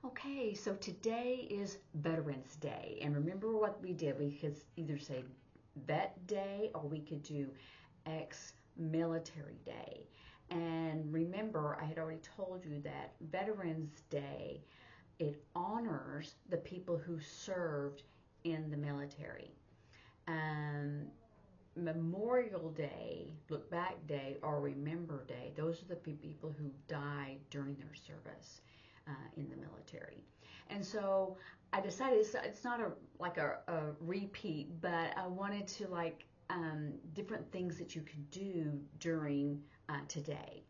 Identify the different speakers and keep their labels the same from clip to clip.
Speaker 1: Okay, so today is Veterans Day, and remember what we did. We could either say Vet Day or we could do Ex-Military Day. And remember, I had already told you that Veterans Day, it honors the people who served in the military. Um, Memorial Day, Look Back Day, or Remember Day, those are the people who died during their service in the military. And so I decided it's not a repeat, but I wanted to different things that you can do during today.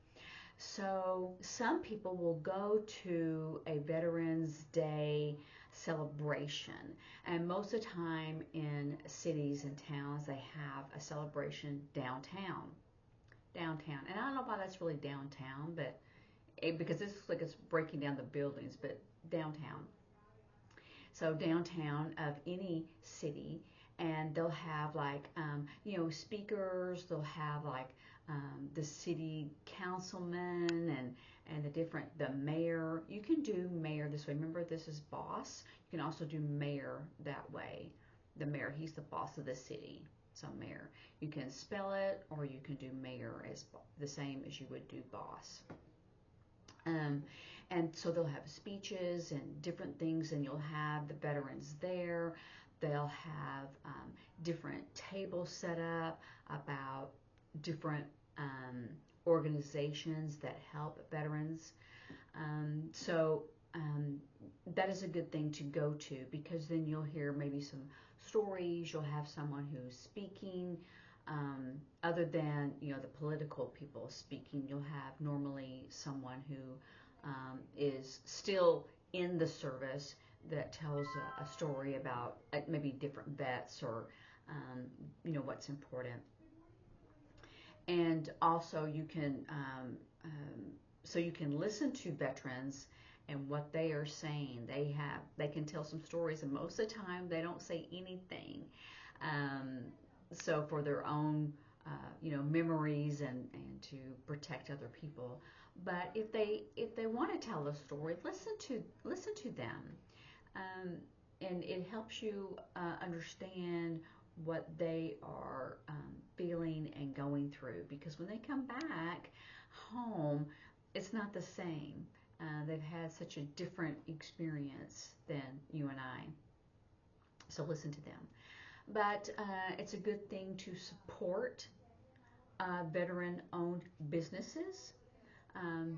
Speaker 1: So some people will go to a Veterans Day celebration, and most of the time in cities and towns they have a celebration downtown. Downtown, and I don't know why that's really downtown, but because this looks like it's breaking down the buildings, but downtown. So downtown of any city, and they'll have speakers. They'll have the city councilman and the mayor. You can do mayor this way. Remember, this is boss. You can also do mayor that way. The mayor, he's the boss of the city. So mayor. You can spell it, or you can do mayor as the same as you would do boss. And so they'll have speeches and different things, and you'll have the veterans there. They'll have different tables set up about different organizations that help veterans. That is a good thing to go to, because then you'll hear maybe some stories. You'll have someone who's speaking. Other than the political people speaking, you'll have normally someone who is still in the service that tells a story about maybe different vets or what's important. And also you can listen to veterans and what they are saying. They can tell some stories, and most of the time they don't say anything. So for their own memories and to protect other people. But if they want to tell a story, listen to them, and it helps you understand what they are feeling and going through. Because when they come back home, it's not the same. They've had such a different experience than you and I. So listen to them. But it's a good thing to support veteran-owned businesses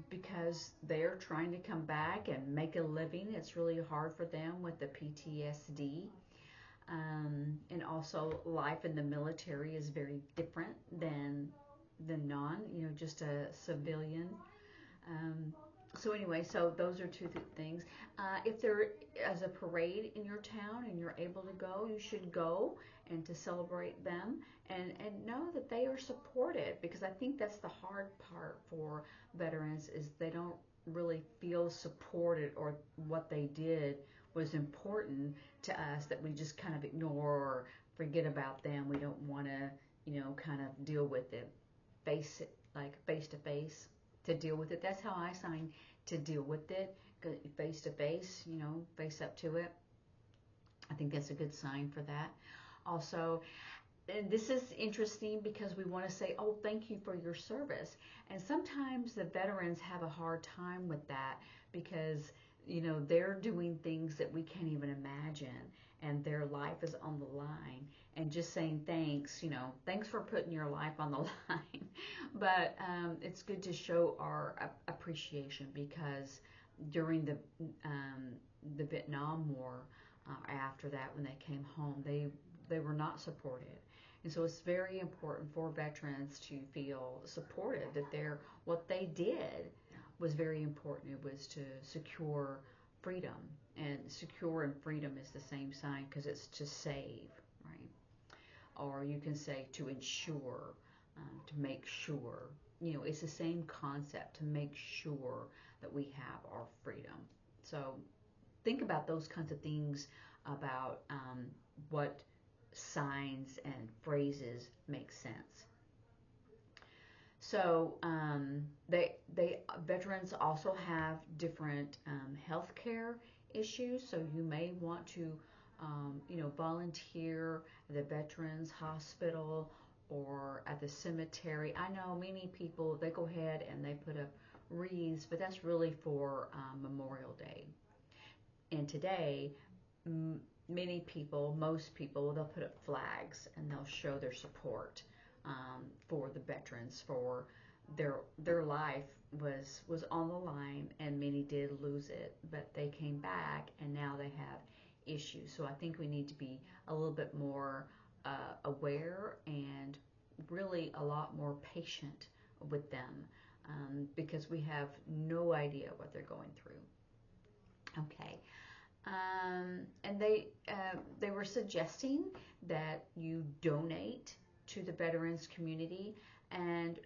Speaker 1: because they're trying to come back and make a living. It's really hard for them with the PTSD. And also life in the military is very different than just a civilian. So anyway, so those are two things. If there is a parade in your town and you're able to go, you should go and to celebrate them and know that they are supported, because I think that's the hard part for veterans, is they don't really feel supported, or what they did was important to us that we just kind of ignore or forget about them. We don't want to, kind of deal with it, face to face. To deal with it. That's how I sign, to deal with it, face to face, face up to it. I think that's a good sign for that. Also, and this is interesting because we want to say, oh, thank you for your service. And sometimes the veterans have a hard time with that because, they're doing things that we can't even imagine, and their life is on the line. And just saying thanks, thanks for putting your life on the line. But it's good to show our appreciation, because during the Vietnam War, after that, when they came home, they were not supported. And so it's very important for veterans to feel supported, that what they did was very important. It was to secure freedom, and secure and freedom is the same sign, because it's to save, right? Or you can say to ensure, to make sure. It's the same concept, to make sure that we have our freedom. So think about those kinds of things, about what signs and phrases make sense. So they veterans also have different health care issues. So you may want to volunteer at the Veterans Hospital or at the cemetery. I know many people, they go ahead and they put up wreaths, but that's really for Memorial Day. And today, many people, most people, they'll put up flags and they'll show their support for the veterans, for their life was on the line, and many did lose it, but they came back and now they have issues. So I think we need to be a little bit more aware and really a lot more patient with them, because we have no idea what they're going through. Okay. And they were suggesting that you donate to the veterans community, and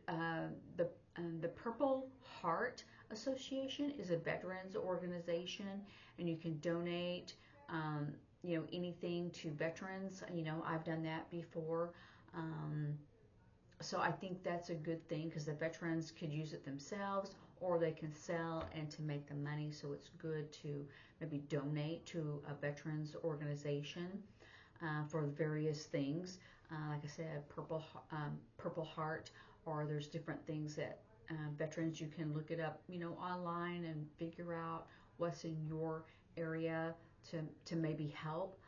Speaker 1: the Purple Heart Association is a veterans organization, and you can donate, anything to veterans. I've done that before. So I think that's a good thing, because the veterans could use it themselves, or they can sell and to make the money. So it's good to maybe donate to a veterans organization for various things. Like I said, Purple Heart, or there's different things that veterans, you can look it up, online and figure out what's in your area to maybe help.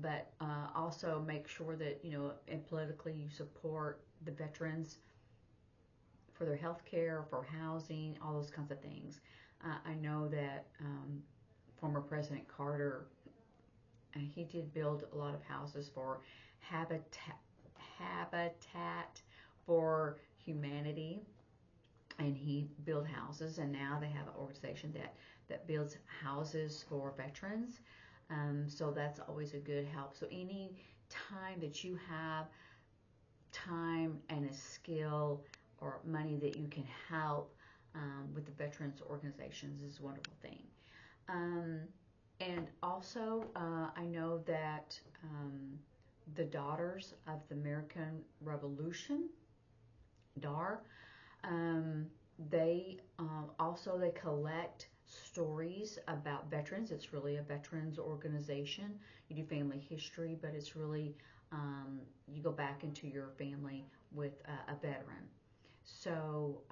Speaker 1: But also make sure that, and politically you support the veterans for their health care, for housing, all those kinds of things. I know that former President Carter, he did build a lot of houses for Habitat for Humanity, and he built houses, and now they have an organization that builds houses for veterans. So that's always a good help. So any time that you have time and a skill or money that you can help with the veterans organizations is a wonderful thing. And also, I know that the Daughters of the American Revolution, DAR, they they collect stories about veterans. It's really a veterans organization. You do family history, but it's really you go back into your family with a veteran. So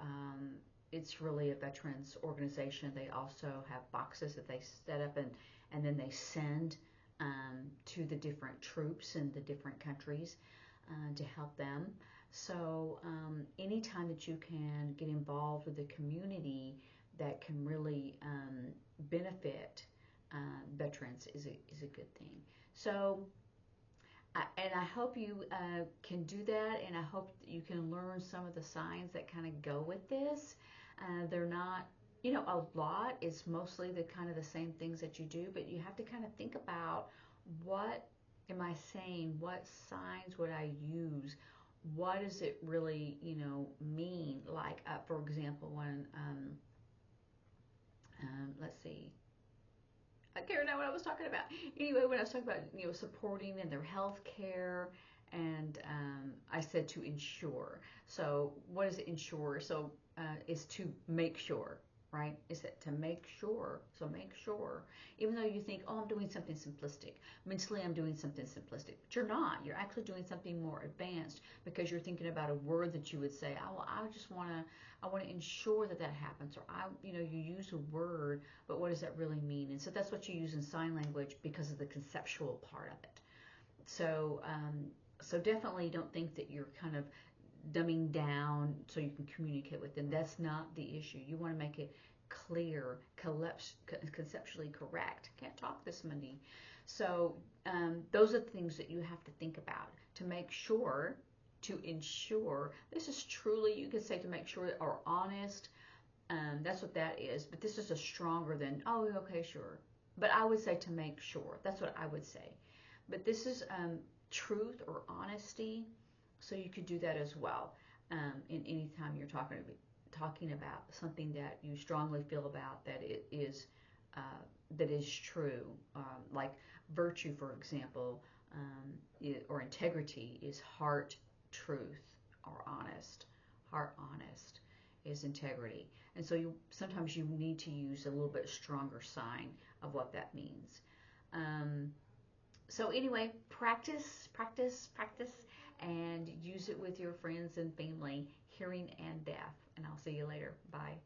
Speaker 1: it's really a veterans organization. They also have boxes that they set up, and then they send to the different troops in the different countries to help them. So anytime that you can get involved with the community that can really benefit veterans is a good thing. So, I hope you can do that, and I hope that you can learn some of the signs that kind of go with this. They're not, a lot. It's mostly the kind of the same things that you do, but you have to kind of think about, what am I saying? What signs would I use? What does it really, mean? Like, for example, when let's see, I can't remember what I was talking about. Anyway, when I was talking about, supporting in their health care, and I said to ensure. So what does it ensure? So is to make sure, right? Is it to make sure? So make sure. Even though you think, oh, I'm doing something simplistic. Mentally, I'm doing something simplistic. But you're not. You're actually doing something more advanced, because you're thinking about a word that you would say, oh, well, I want to ensure that happens. Or you use a word, but what does that really mean? And so that's what you use in sign language, because of the conceptual part of it. So, so definitely don't think that you're kind of dumbing down so you can communicate with them. That's not the issue. You want to make it clear, conceptually correct. Can't talk this Monday. So those are the things that you have to think about to make sure, to ensure. This is truly, you could say, to make sure, or honest. That's what that is. But this is a stronger than, oh, okay, sure. But I would say to make sure. That's what I would say. But this is truth or honesty. So you could do that as well in any time you're talking about something that you strongly feel about that it is that is true. Like virtue, for example, or integrity is heart truth, or honest. Heart honest is integrity. And so sometimes you need to use a little bit stronger sign of what that means. So anyway, practice, practice, practice, and use it with your friends and family, hearing and deaf. And I'll see you later. Bye.